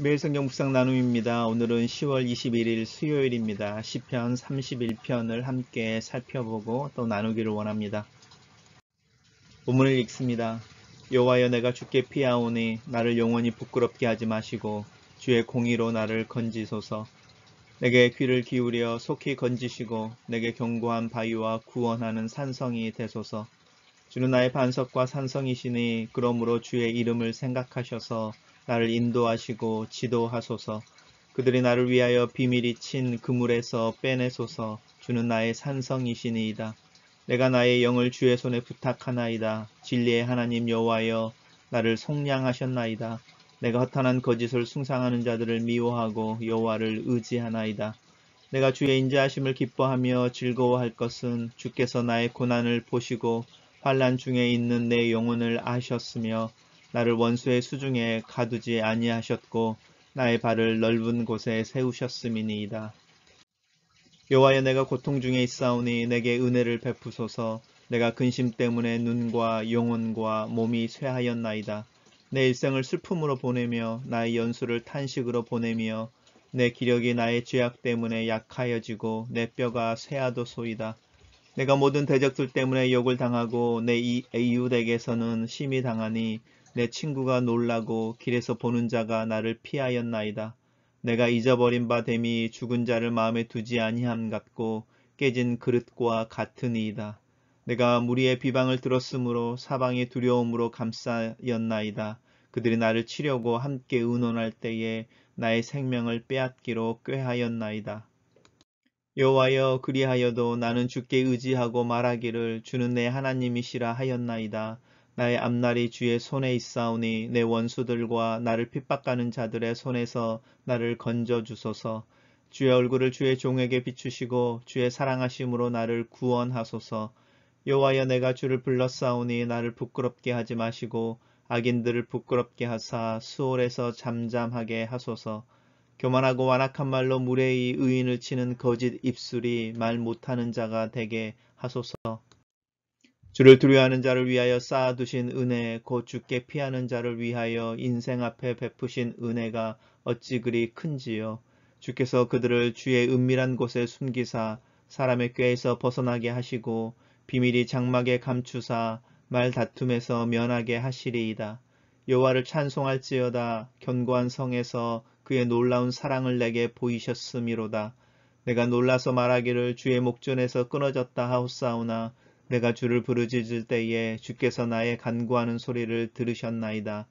매일 성경 묵상 나눔입니다. 오늘은 10월 21일 수요일입니다. 시편 31편을 함께 살펴보고 또 나누기를 원합니다. 본문을 읽습니다. 여호와여, 내가 주께 피하오니 나를 영원히 부끄럽게 하지 마시고 주의 공의로 나를 건지소서. 내게 귀를 기울여 속히 건지시고 내게 견고한 바위와 구원하는 산성이 되소서. 주는 나의 반석과 산성이시니 그러므로 주의 이름을 생각하셔서 나를 인도하시고 지도하소서. 그들이 나를 위하여 비밀이 친 그물에서 빼내소서. 주는 나의 산성이시니이다. 내가 나의 영을 주의 손에 부탁하나이다. 진리의 하나님 여호와여, 나를 속량하셨나이다. 내가 허탄한 거짓을 숭상하는 자들을 미워하고 여호와를 의지하나이다. 내가 주의 인자하심을 기뻐하며 즐거워할 것은 주께서 나의 고난을 보시고 환난 중에 있는 내 영혼을 아셨으며 나를 원수의 수중에 가두지 아니하셨고 나의 발을 넓은 곳에 세우셨음이니이다. 여호와여, 내가 고통 중에 있사오니 내게 은혜를 베푸소서. 내가 근심 때문에 눈과 영혼과 몸이 쇠하였나이다. 내 일생을 슬픔으로 보내며 나의 연수를 탄식으로 보내며 내 기력이 나의 죄악 때문에 약하여지고 내 뼈가 쇠하도소이다. 내가 모든 대적들 때문에 욕을 당하고 내 이웃에게서는 심히 당하니 내 친구가 놀라고 길에서 보는 자가 나를 피하였나이다. 내가 잊어버린 바 됨이 죽은 자를 마음에 두지 아니함 같고 깨진 그릇과 같으니이다. 내가 무리의 비방을 들었으므로 사방의 두려움으로 감싸였나이다. 그들이 나를 치려고 함께 의논할 때에 나의 생명을 빼앗기로 꾀하였나이다. 여호와여, 그리하여도 나는 주께 의지하고 말하기를 주는 내 하나님이시라 하였나이다. 나의 앞날이 주의 손에 있사오니 내 원수들과 나를 핍박하는 자들의 손에서 나를 건져 주소서. 주의 얼굴을 주의 종에게 비추시고 주의 사랑하심으로 나를 구원하소서. 여호와여, 내가 주를 불렀사오니 나를 부끄럽게 하지 마시고 악인들을 부끄럽게 하사 수월에서 잠잠하게 하소서. 교만하고 완악한 말로 무례히 의인을 치는 거짓 입술이 말 못하는 자가 되게 하소서. 주를 두려워하는 자를 위하여 쌓아두신 은혜, 곧 주께 피하는 자를 위하여 인생 앞에 베푸신 은혜가 어찌 그리 큰지요. 주께서 그들을 주의 은밀한 곳에 숨기사 사람의 꾀에서 벗어나게 하시고 비밀이 장막에 감추사 말 다툼에서 면하게 하시리이다. 여호와를 찬송할지어다. 견고한 성에서 그의 놀라운 사랑을 내게 보이셨음이로다. 내가 놀라서 말하기를 주의 목전에서 끊어졌다 하옵사오나 내가 주를 부르짖을 때에 주께서 나의 간구하는 소리를 들으셨나이다.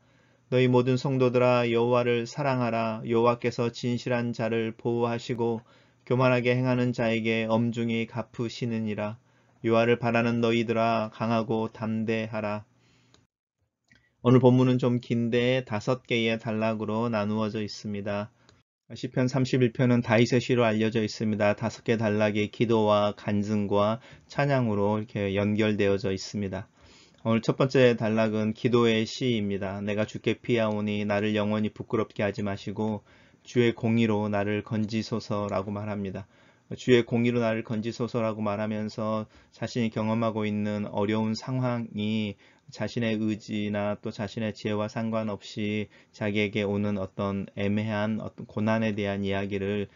너희 모든 성도들아, 여호와를 사랑하라. 여호와께서 진실한 자를 보호하시고 교만하게 행하는 자에게 엄중히 갚으시느니라. 여호와를 바라는 너희들아, 강하고 담대하라. 오늘 본문은 좀 긴데 5개의 단락으로 나누어져 있습니다. 시편 31편은 다윗의 시로 알려져 있습니다. 5개 단락이 기도와 간증과 찬양으로 이렇게 연결되어져 있습니다. 오늘 첫 번째 단락은 기도의 시입니다. 내가 주께 피하오니 나를 영원히 부끄럽게 하지 마시고 주의 공의로 나를 건지소서라고 말합니다. 주의 공의로 나를 건지소서라고 말하면서 자신이 경험하고 있는 어려운 상황이 자신의 의지나 또 자신의 지혜와 상관없이 자기에게 오는 어떤 애매한 어떤 고난에 대한 이야기를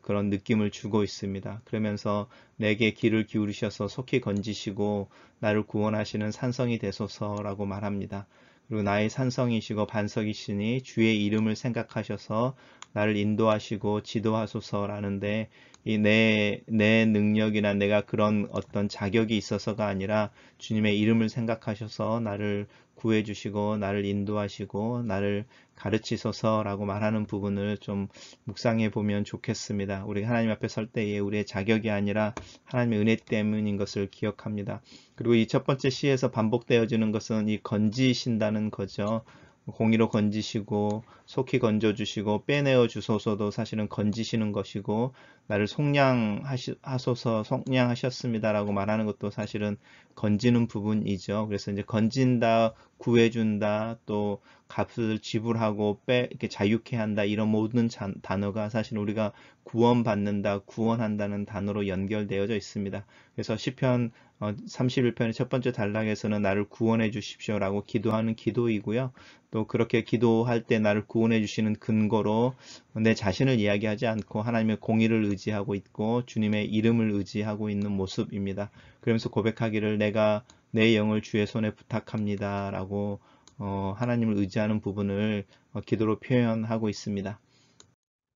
그런 느낌을 주고 있습니다. 그러면서 내게 귀를 기울이셔서 속히 건지시고 나를 구원하시는 산성이 되소서라고 말합니다. 그리고 나의 산성이시고 반석이시니 주의 이름을 생각하셔서 나를 인도하시고 지도하소서라는데 이 내 능력이나 내가 그런 어떤 자격이 있어서가 아니라 주님의 이름을 생각하셔서 나를 구해 주시고 나를 인도하시고 나를 가르치소서라고 말하는 부분을 좀 묵상해 보면 좋겠습니다. 우리가 하나님 앞에 설 때에 우리의 자격이 아니라 하나님의 은혜 때문인 것을 기억합니다. 그리고 이 첫 번째 시에서 반복되어지는 것은 이 건지신다는 거죠. 공의로 건지시고 속히 건져주시고 빼내어 주소서도 사실은 건지시는 것이고 나를 속량하소서 속량하셨습니다라고 말하는 것도 사실은 건지는 부분이죠. 그래서 이제 건진다 구해준다, 또 값을 지불하고 이렇게 자유케 한다, 이런 모든 단어가 사실 우리가 구원받는다, 구원한다는 단어로 연결되어져 있습니다. 그래서 시편 31편의 첫 번째 단락에서는 나를 구원해 주십시오라고 기도하는 기도이고요. 또 그렇게 기도할 때 나를 구원해 주시는 근거로 내 자신을 이야기하지 않고 하나님의 공의를 의지하고 있고 주님의 이름을 의지하고 있는 모습입니다. 그러면서 고백하기를 내가 내 영을 주의 손에 부탁합니다 라고 하나님을 의지하는 부분을 기도로 표현하고 있습니다.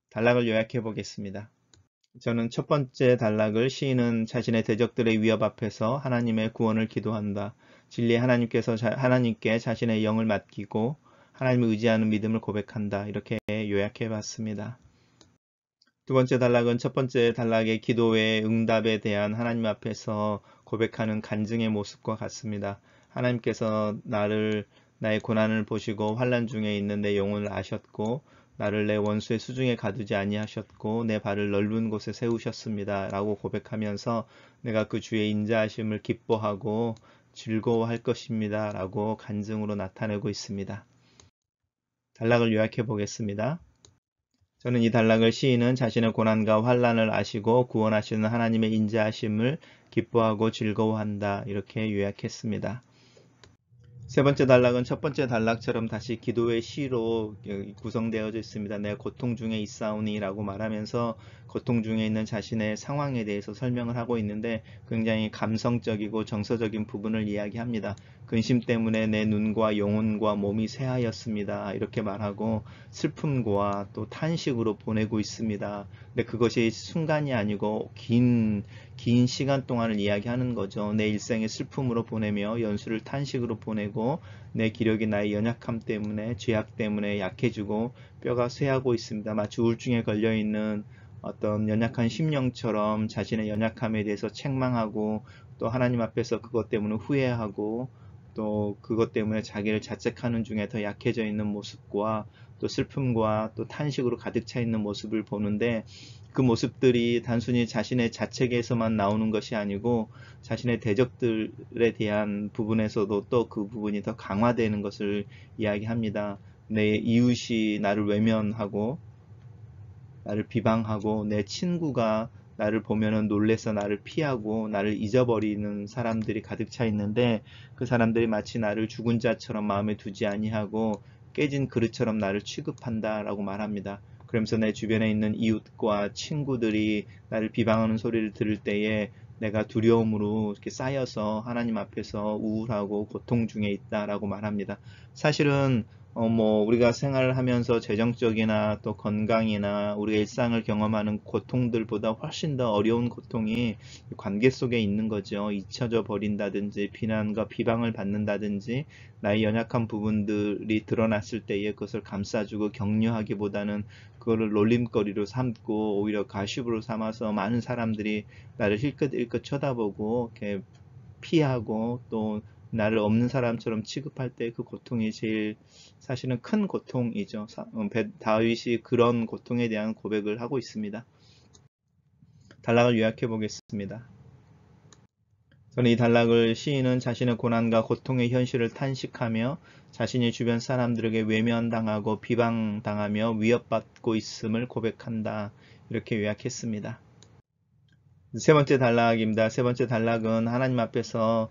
단락을 요약해 보겠습니다. 저는 첫 번째 단락을 시인은 자신의 대적들의 위협 앞에서 하나님의 구원을 기도한다. 진리의 하나님께 자신의 영을 맡기고 하나님을 의지하는 믿음을 고백한다. 이렇게 요약해 봤습니다. 두 번째 단락은 첫 번째 단락의 기도의 응답에 대한 하나님 앞에서 고백하는 간증의 모습과 같습니다. 하나님께서 나의 고난을 보시고 환난 중에 있는 내 영혼을 아셨고 나를 내 원수의 수중에 가두지 아니하셨고 내 발을 넓은 곳에 세우셨습니다. 라고 고백하면서 내가 그 주의 인자하심을 기뻐하고 즐거워할 것입니다. 라고 간증으로 나타내고 있습니다. 단락을 요약해 보겠습니다. 저는 이 단락을 시인은 자신의 고난과 환난을 아시고 구원하시는 하나님의 인자하심을 기뻐하고 즐거워한다. 이렇게 요약했습니다. 세 번째 단락은 첫 번째 단락처럼 다시 기도의 시로 구성되어져 있습니다. 내 고통 중에 있사오니 라고 말하면서 고통 중에 있는 자신의 상황에 대해서 설명을 하고 있는데 굉장히 감성적이고 정서적인 부분을 이야기합니다. 근심 때문에 내 눈과 영혼과 몸이 쇠하였습니다. 이렇게 말하고 슬픔과 또 탄식으로 보내고 있습니다. 근데 그것이 순간이 아니고 긴 시간 동안을 이야기하는 거죠. 내 일생의 슬픔으로 보내며 연수를 탄식으로 보내고 내 기력이 나의 연약함 때문에 죄악 때문에 약해지고 뼈가 쇠하고 있습니다. 마치 우울증에 걸려있는 어떤 연약한 심령처럼 자신의 연약함에 대해서 책망하고 또 하나님 앞에서 그것 때문에 후회하고 또 그것 때문에 자기를 자책하는 중에 더 약해져 있는 모습과 또 슬픔과 또 탄식으로 가득 차 있는 모습을 보는데 그 모습들이 단순히 자신의 자책에서만 나오는 것이 아니고 자신의 대적들에 대한 부분에서도 또 그 부분이 더 강화되는 것을 이야기합니다. 내 이웃이 나를 외면하고 나를 비방하고 내 친구가 나를 보면은 놀래서 나를 피하고 나를 잊어버리는 사람들이 가득 차 있는데 그 사람들이 마치 나를 죽은 자처럼 마음에 두지 아니하고 깨진 그릇처럼 나를 취급한다라고 말합니다. 그러면서 내 주변에 있는 이웃과 친구들이 나를 비방하는 소리를 들을 때에 내가 두려움으로 이렇게 쌓여서 하나님 앞에서 우울하고 고통 중에 있다라고 말합니다. 사실은 우리가 생활을 하면서 재정적이나 또 건강이나 우리가 일상을 경험하는 고통들보다 훨씬 더 어려운 고통이 관계 속에 있는 거죠. 잊혀져 버린다든지 비난과 비방을 받는다든지 나의 연약한 부분들이 드러났을 때에 그것을 감싸주고 격려하기보다는 그거를 놀림거리로 삼고 오히려 가십으로 삼아서 많은 사람들이 나를 힐끗힐끗 쳐다보고 이렇게 피하고 또 나를 없는 사람처럼 취급할 때 그 고통이 제일 사실은 큰 고통이죠. 다윗이 그런 고통에 대한 고백을 하고 있습니다. 단락을 요약해 보겠습니다. 저는 이 단락을 시인은 자신의 고난과 고통의 현실을 탄식하며 자신이 주변 사람들에게 외면당하고 비방당하며 위협받고 있음을 고백한다. 이렇게 요약했습니다. 세 번째 단락입니다. 세 번째 단락은 하나님 앞에서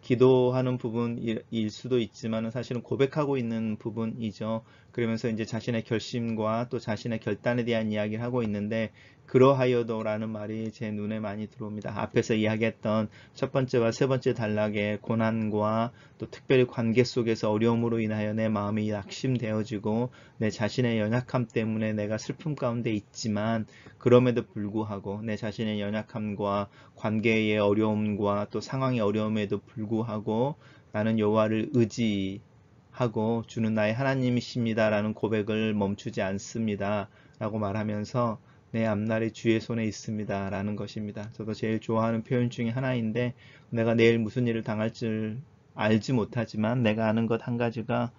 기도하는 부분일 수도 있지만 사실은 고백하고 있는 부분이죠. 그러면서 이제 자신의 결심과 또 자신의 결단에 대한 이야기를 하고 있는데 그러하여도라는 말이 제 눈에 많이 들어옵니다. 앞에서 이야기했던 첫 번째와 세 번째 단락의 고난과 또 특별히 관계 속에서 어려움으로 인하여 내 마음이 낙심되어지고 내 자신의 연약함 때문에 내가 슬픔 가운데 있지만 그럼에도 불구하고 내 자신의 연약함과 관계의 어려움과 또 상황의 어려움에도 불구하고 나는 여호와를 의지하고 주는 나의 하나님이십니다 라는 고백을 멈추지 않습니다 라고 말하면서 내 앞날이 주의 손에 있습니다 라는 것입니다. 저도 제일 좋아하는 표현 중에 하나인데 내가 내일 무슨 일을 당할 줄 알지 못하지만 내가 아는 것 한 가지가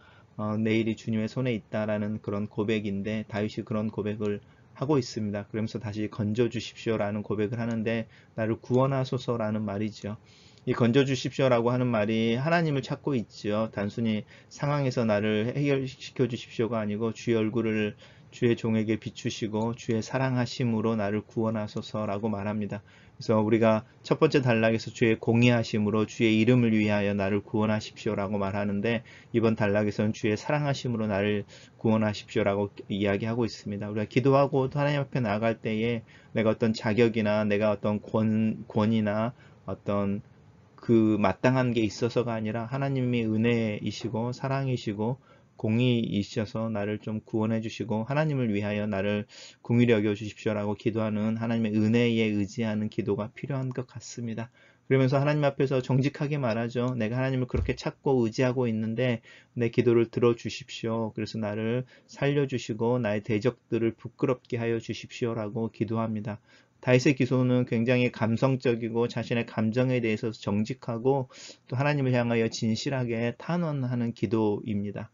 내일이 주님의 손에 있다라는 그런 고백인데 다윗이 그런 고백을 하고 있습니다. 그러면서 다시 건져 주십시오 라는 고백을 하는데 나를 구원하소서 라는 말이죠. 이 건져 주십시오라고 하는 말이 하나님을 찾고 있죠. 단순히 상황에서 나를 해결시켜 주십시오가 아니고 주의 얼굴을 주의 종에게 비추시고 주의 사랑하심으로 나를 구원하소서라고 말합니다. 그래서 우리가 첫 번째 단락에서 주의 공의하심으로 주의 이름을 위하여 나를 구원하십시오라고 말하는데, 이번 단락에서는 주의 사랑하심으로 나를 구원하십시오라고 이야기하고 있습니다. 우리가 기도하고 또 하나님 앞에 나아갈 때에 내가 어떤 자격이나 내가 어떤 권위나 어떤 그 마땅한 게 있어서가 아니라 하나님이 은혜이시고 사랑이시고 공의이셔서 나를 좀 구원해 주시고 하나님을 위하여 나를 긍휼히 여겨 주십시오라고 기도하는 하나님의 은혜에 의지하는 기도가 필요한 것 같습니다. 그러면서 하나님 앞에서 정직하게 말하죠. 내가 하나님을 그렇게 찾고 의지하고 있는데 내 기도를 들어주십시오. 그래서 나를 살려주시고 나의 대적들을 부끄럽게 하여 주십시오라고 기도합니다. 다윗의 기도는 굉장히 감성적이고 자신의 감정에 대해서 정직하고 또 하나님을 향하여 진실하게 탄원하는 기도입니다.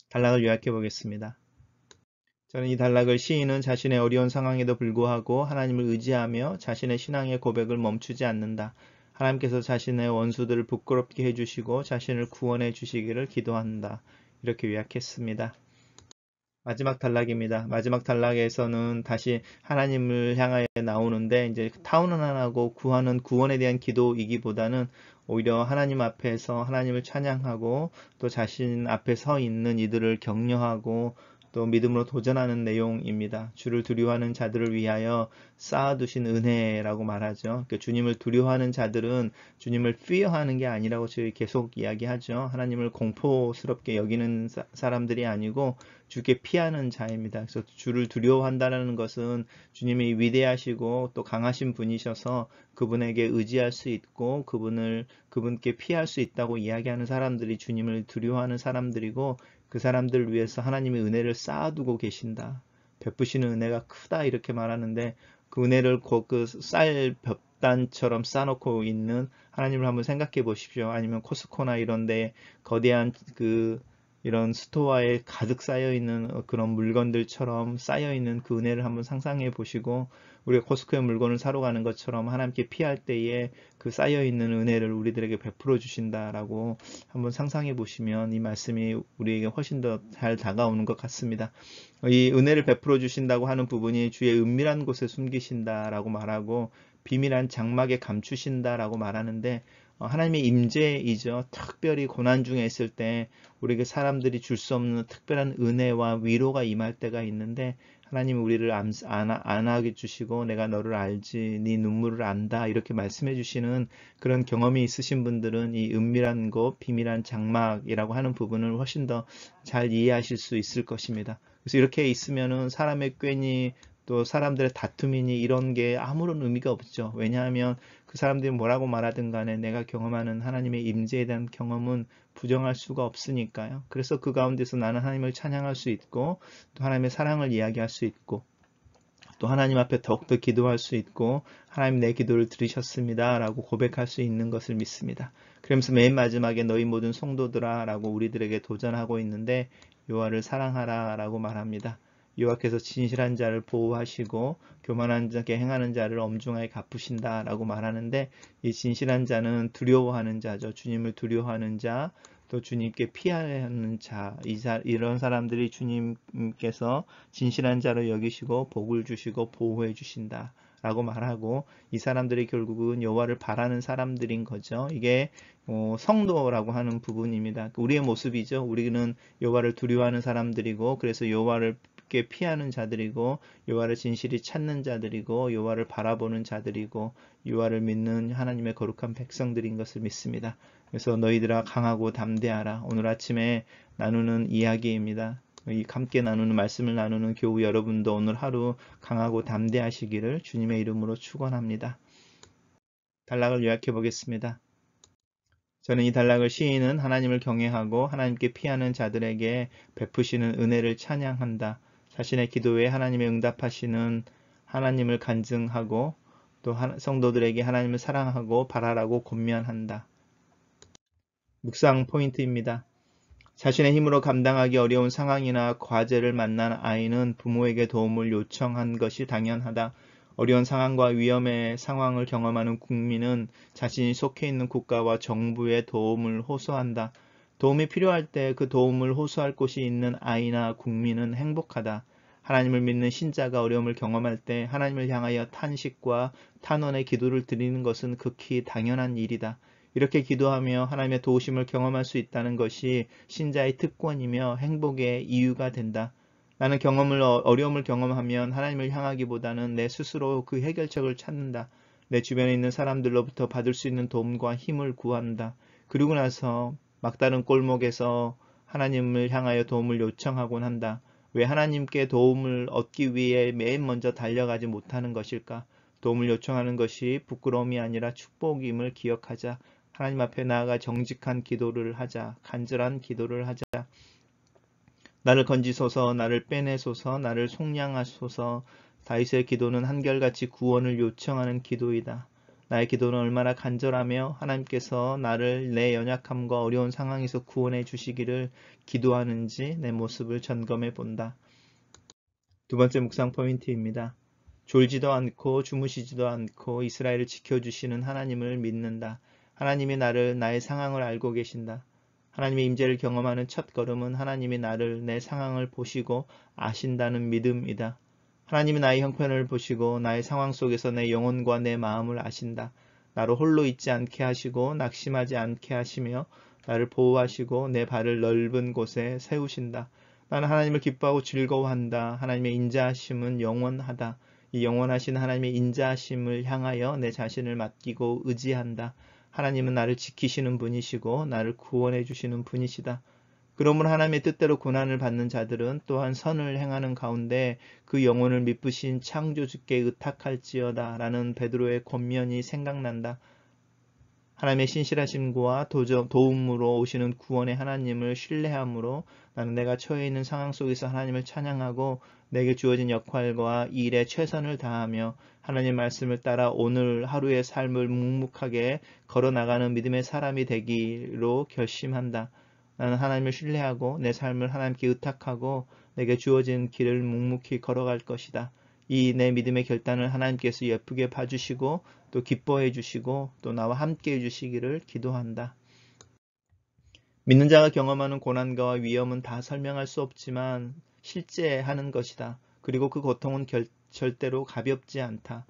단락을 요약해 보겠습니다. 저는 이 단락을 시인은 자신의 어려운 상황에도 불구하고 하나님을 의지하며 자신의 신앙의 고백을 멈추지 않는다. 하나님께서 자신의 원수들을 부끄럽게 해주시고 자신을 구원해 주시기를 기도한다. 이렇게 요약했습니다. 마지막 단락입니다. 마지막 단락에서는 다시 하나님을 향하여 나오는데, 이제 타운하고 구하는 구원에 대한 기도이기보다는 오히려 하나님 앞에서 하나님을 찬양하고 또 자신 앞에 서 있는 이들을 격려하고 또 믿음으로 도전하는 내용입니다. 주를 두려워하는 자들을 위하여 쌓아두신 은혜라고 말하죠. 그러니까 주님을 두려워하는 자들은 주님을 fear하는 게 아니라고 저희 계속 이야기하죠. 하나님을 공포스럽게 여기는 사람들이 아니고 주께 피하는 자입니다. 그래서 주를 두려워한다는 것은 주님이 위대하시고 또 강하신 분이셔서 그분에게 의지할 수 있고 그분께 피할 수 있다고 이야기하는 사람들이 주님을 두려워하는 사람들이고, 그 사람들을 위해서 하나님의 은혜를 쌓아두고 계신다. 베푸시는 은혜가 크다 이렇게 말하는데, 그 은혜를 그 쌀 벽단처럼 쌓아놓고 있는 하나님을 한번 생각해 보십시오. 아니면 코스코나 이런 데 거대한 이런 스토어에 가득 쌓여있는 그런 물건들처럼 쌓여있는 그 은혜를 한번 상상해 보시고, 우리가 코스코에 물건을 사러 가는 것처럼 하나님께 피할 때에 그 쌓여있는 은혜를 우리들에게 베풀어 주신다라고 한번 상상해 보시면 이 말씀이 우리에게 훨씬 더 잘 다가오는 것 같습니다. 이 은혜를 베풀어 주신다고 하는 부분이 주의 은밀한 곳에 숨기신다라고 말하고 비밀한 장막에 감추신다라고 말하는데, 하나님의 임재이죠. 특별히 고난 중에 있을 때 우리에게 사람들이 줄 수 없는 특별한 은혜와 위로가 임할 때가 있는데, 하나님이 우리를 안하게 주시고 내가 너를 알지 네 눈물을 안다 이렇게 말씀해 주시는 그런 경험이 있으신 분들은 이 은밀한 곳, 비밀한 장막이라고 하는 부분을 훨씬 더 잘 이해하실 수 있을 것입니다. 그래서 이렇게 있으면은 사람의 꾀니 또 사람들의 다툼이니 이런 게 아무런 의미가 없죠. 왜냐하면 그 사람들이 뭐라고 말하든 간에 내가 경험하는 하나님의 임재에 대한 경험은 부정할 수가 없으니까요. 그래서 그 가운데서 나는 하나님을 찬양할 수 있고 또 하나님의 사랑을 이야기할 수 있고 또 하나님 앞에 더욱더 기도할 수 있고 하나님 내 기도를 들으셨습니다 라고 고백할 수 있는 것을 믿습니다. 그러면서 맨 마지막에 너희 모든 성도들아 라고 우리들에게 도전하고 있는데, 여호와를 사랑하라 라고 말합니다. 여호와께서 진실한 자를 보호하시고 교만한 자께 행하는 자를 엄중하게 갚으신다 라고 말하는데, 이 진실한 자는 두려워하는 자죠. 주님을 두려워하는 자, 또 주님께 피하는 자, 이런 사람들이 주님께서 진실한 자로 여기시고 복을 주시고 보호해 주신다 라고 말하고, 이 사람들이 결국은 여호와를 바라는 사람들인 거죠. 이게 성도라고 하는 부분입니다. 우리의 모습이죠. 우리는 여호와를 두려워하는 사람들이고, 그래서 여호와를 피하는 자들이고 여호와를 진실히 찾는 자들이고 여호와를 바라보는 자들이고 여호와를 믿는 하나님의 거룩한 백성들인 것을 믿습니다. 그래서 너희들아 강하고 담대하라. 오늘 아침에 나누는 이야기입니다. 함께 나누는 말씀을 나누는 교우 여러분도 오늘 하루 강하고 담대하시기를 주님의 이름으로 축원합니다. 단락을 요약해 보겠습니다. 저는 이 단락을 시인은 하나님을 경외하고 하나님께 피하는 자들에게 베푸시는 은혜를 찬양한다. 자신의 기도에 하나님의 응답하시는 하나님을 간증하고 또 성도들에게 하나님을 사랑하고 바라라고 권면한다. 묵상 포인트입니다. 자신의 힘으로 감당하기 어려운 상황이나 과제를 만난 아이는 부모에게 도움을 요청한 것이 당연하다. 어려운 상황과 위험의 상황을 경험하는 국민은 자신이 속해 있는 국가와 정부의 도움을 호소한다. 도움이 필요할 때 그 도움을 호소할 곳이 있는 아이나 국민은 행복하다. 하나님을 믿는 신자가 어려움을 경험할 때 하나님을 향하여 탄식과 탄원의 기도를 드리는 것은 극히 당연한 일이다. 이렇게 기도하며 하나님의 도우심을 경험할 수 있다는 것이 신자의 특권이며 행복의 이유가 된다. 나는 어려움을 경험하면 하나님을 향하기보다는 내 스스로 그 해결책을 찾는다. 내 주변에 있는 사람들로부터 받을 수 있는 도움과 힘을 구한다. 그리고 나서 막다른 골목에서 하나님을 향하여 도움을 요청하곤 한다. 왜 하나님께 도움을 얻기 위해 맨 먼저 달려가지 못하는 것일까? 도움을 요청하는 것이 부끄러움이 아니라 축복임을 기억하자. 하나님 앞에 나아가 정직한 기도를 하자. 간절한 기도를 하자. 나를 건지소서, 나를 빼내소서, 나를 속량하소서. 다윗의 기도는 한결같이 구원을 요청하는 기도이다. 나의 기도는 얼마나 간절하며 하나님께서 나를 내 연약함과 어려운 상황에서 구원해 주시기를 기도하는지 내 모습을 점검해 본다. 두 번째 묵상 포인트입니다. 졸지도 않고 주무시지도 않고 이스라엘을 지켜주시는 하나님을 믿는다. 하나님이 나의 상황을 알고 계신다. 하나님의 임재를 경험하는 첫 걸음은 하나님이 내 상황을 보시고 아신다는 믿음이다. 하나님이 나의 형편을 보시고 나의 상황 속에서 내 영혼과 내 마음을 아신다. 나를 홀로 있지 않게 하시고 낙심하지 않게 하시며 나를 보호하시고 내 발을 넓은 곳에 세우신다. 나는 하나님을 기뻐하고 즐거워한다. 하나님의 인자하심은 영원하다. 이 영원하신 하나님의 인자하심을 향하여 내 자신을 맡기고 의지한다. 하나님은 나를 지키시는 분이시고 나를 구원해 주시는 분이시다. 그러므로 하나님의 뜻대로 고난을 받는 자들은 또한 선을 행하는 가운데 그 영혼을 미쁘신 창조주께 의탁할지어다 라는 베드로의 권면이 생각난다. 하나님의 신실하심과 도움으로 오시는 구원의 하나님을 신뢰함으로 나는 내가 처해 있는 상황 속에서 하나님을 찬양하고 내게 주어진 역할과 일에 최선을 다하며 하나님 말씀을 따라 오늘 하루의 삶을 묵묵하게 걸어나가는 믿음의 사람이 되기로 결심한다. 나는 하나님을 신뢰하고 내 삶을 하나님께 의탁하고 내게 주어진 길을 묵묵히 걸어갈 것이다. 이 내 믿음의 결단을 하나님께서 예쁘게 봐주시고 또 기뻐해 주시고 또 나와 함께 해 주시기를 기도한다. 믿는 자가 경험하는 고난과 위험은 다 설명할 수 없지만 실제 하는 것이다. 그리고 그 고통은 절대로 가볍지 않다.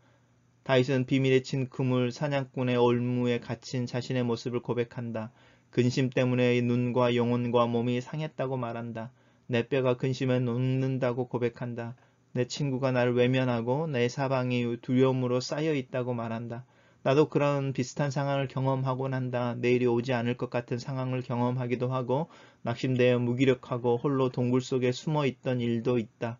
다윗은 비밀에 친 그물 사냥꾼의 올무에 갇힌 자신의 모습을 고백한다. 근심 때문에 눈과 영혼과 몸이 상했다고 말한다. 내 뼈가 근심에 녹는다고 고백한다. 내 친구가 나를 외면하고 내 사방이 두려움으로 쌓여 있다고 말한다. 나도 그런 비슷한 상황을 경험하곤 한다. 내일이 오지 않을 것 같은 상황을 경험하기도 하고 낙심되어 무기력하고 홀로 동굴 속에 숨어 있던 일도 있다.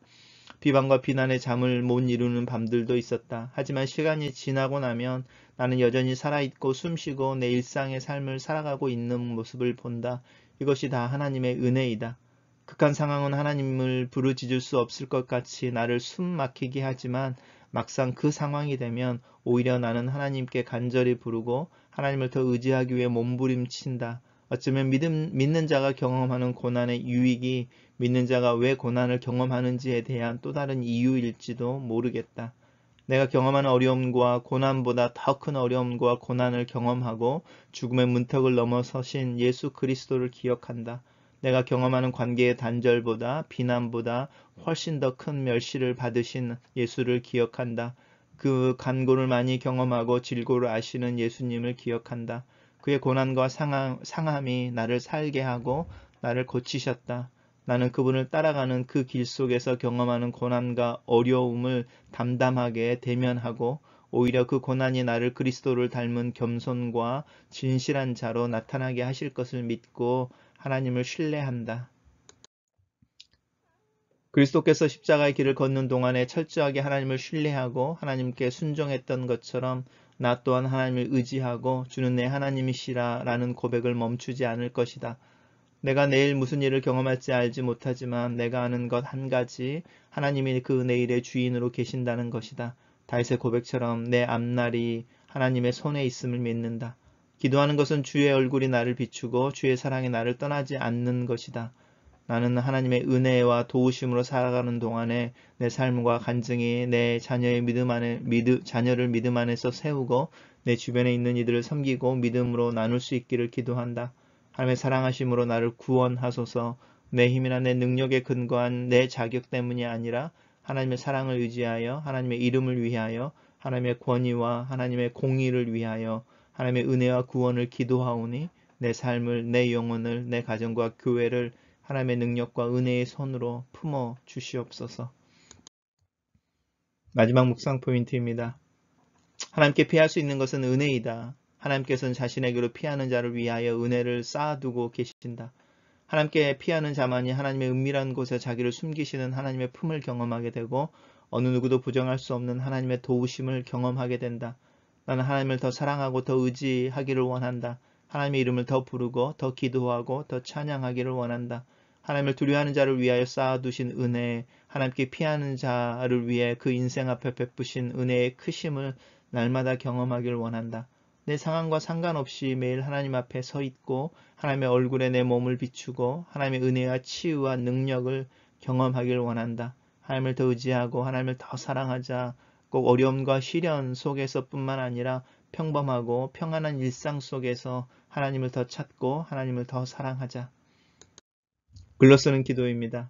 비방과 비난에 잠을 못 이루는 밤들도 있었다. 하지만 시간이 지나고 나면 나는 여전히 살아있고 숨쉬고 내 일상의 삶을 살아가고 있는 모습을 본다. 이것이 다 하나님의 은혜이다. 극한 상황은 하나님을 부르짖을 수 없을 것 같이 나를 숨 막히게 하지만 막상 그 상황이 되면 오히려 나는 하나님께 간절히 부르고 하나님을 더 의지하기 위해 몸부림친다. 어쩌면 믿는 자가 경험하는 고난의 유익이 믿는 자가 왜 고난을 경험하는지에 대한 또 다른 이유일지도 모르겠다. 내가 경험하는 어려움과 고난보다 더 큰 어려움과 고난을 경험하고 죽음의 문턱을 넘어서신 예수 그리스도를 기억한다. 내가 경험하는 관계의 단절보다 비난보다 훨씬 더 큰 멸시를 받으신 예수를 기억한다. 그 간고를 많이 경험하고 질고를 아시는 예수님을 기억한다. 그의 고난과 상함이 나를 살게 하고 나를 고치셨다. 나는 그분을 따라가는 그 길 속에서 경험하는 고난과 어려움을 담담하게 대면하고 오히려 그 고난이 나를 그리스도를 닮은 겸손과 진실한 자로 나타나게 하실 것을 믿고 하나님을 신뢰한다. 그리스도께서 십자가의 길을 걷는 동안에 철저하게 하나님을 신뢰하고 하나님께 순종했던 것처럼 나 또한 하나님을 의지하고 주는 내 하나님이시라 라는 고백을 멈추지 않을 것이다. 내가 내일 무슨 일을 경험할지 알지 못하지만 내가 아는 것 한 가지, 하나님이 그 내일의 주인으로 계신다는 것이다. 다윗의 고백처럼 내 앞날이 하나님의 손에 있음을 믿는다. 기도하는 것은 주의 얼굴이 나를 비추고 주의 사랑이 나를 떠나지 않는 것이다. 나는 하나님의 은혜와 도우심으로 살아가는 동안에 내 삶과 간증이 내 자녀의 자녀를 믿음 안에서 세우고 내 주변에 있는 이들을 섬기고 믿음으로 나눌 수 있기를 기도한다. 하나님의 사랑하심으로 나를 구원하소서. 내 힘이나 내 능력에 근거한 내 자격 때문이 아니라 하나님의 사랑을 의지하여 하나님의 이름을 위하여 하나님의 권위와 하나님의 공의를 위하여 하나님의 은혜와 구원을 기도하오니 내 삶을, 내 영혼을, 내 가정과 교회를 하나님의 능력과 은혜의 손으로 품어 주시옵소서. 마지막 묵상 포인트입니다. 하나님께 피할 수 있는 것은 은혜이다. 하나님께서는 자신에게로 피하는 자를 위하여 은혜를 쌓아두고 계신다. 하나님께 피하는 자만이 하나님의 은밀한 곳에 자기를 숨기시는 하나님의 품을 경험하게 되고 어느 누구도 부정할 수 없는 하나님의 도우심을 경험하게 된다. 나는 하나님을 더 사랑하고 더 의지하기를 원한다. 하나님의 이름을 더 부르고 더 기도하고 더 찬양하기를 원한다. 하나님을 두려워하는 자를 위하여 쌓아두신 은혜, 하나님께 피하는 자를 위해 그 인생 앞에 베푸신 은혜의 크심을 날마다 경험하기를 원한다. 내 상황과 상관없이 매일 하나님 앞에 서 있고 하나님의 얼굴에 내 몸을 비추고 하나님의 은혜와 치유와 능력을 경험하기를 원한다. 하나님을 더 의지하고 하나님을 더 사랑하자. 꼭 어려움과 시련 속에서뿐만 아니라 평범하고 평안한 일상 속에서 하나님을 더 찾고 하나님을 더 사랑하자. 글로 쓰는 기도입니다.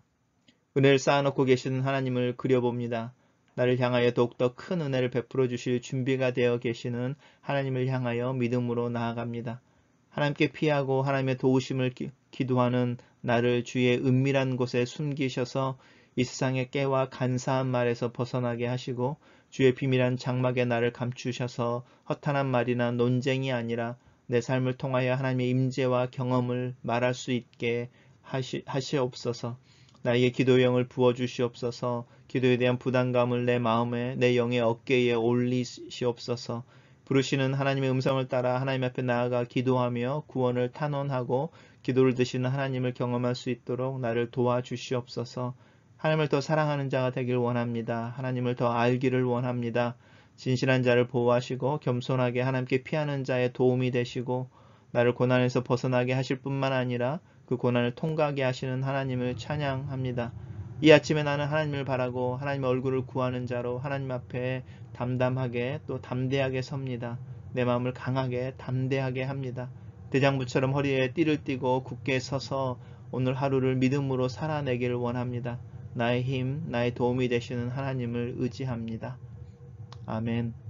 은혜를 쌓아놓고 계시는 하나님을 그려봅니다. 나를 향하여 더욱더 큰 은혜를 베풀어 주실 준비가 되어 계시는 하나님을 향하여 믿음으로 나아갑니다. 하나님께 피하고 하나님의 도우심을 기도하는 나를 주의 은밀한 곳에 숨기셔서 이 세상의 깨와 간사한 말에서 벗어나게 하시고 주의 비밀한 장막에 나를 감추셔서 허탄한 말이나 논쟁이 아니라 내 삶을 통하여 하나님의 임재와 경험을 말할 수 있게 하시옵소서. 나에게 기도의 영을 부어주시옵소서. 기도에 대한 부담감을 내 마음에 내 영의 어깨에 올리시옵소서. 부르시는 하나님의 음성을 따라 하나님 앞에 나아가 기도하며 구원을 탄원하고 기도를 드시는 하나님을 경험할 수 있도록 나를 도와주시옵소서. 하나님을 더 사랑하는 자가 되길 원합니다. 하나님을 더 알기를 원합니다. 진실한 자를 보호하시고 겸손하게 하나님께 피하는 자의 도움이 되시고 나를 고난에서 벗어나게 하실 뿐만 아니라 그 고난을 통과하게 하시는 하나님을 찬양합니다. 이 아침에 나는 하나님을 바라고 하나님의 얼굴을 구하는 자로 하나님 앞에 담담하게 또 담대하게 섭니다. 내 마음을 강하게 담대하게 합니다. 대장부처럼 허리에 띠를 띠고 굳게 서서 오늘 하루를 믿음으로 살아내기를 원합니다. 나의 힘, 나의 도움이 되시는 하나님을 의지합니다. 아멘.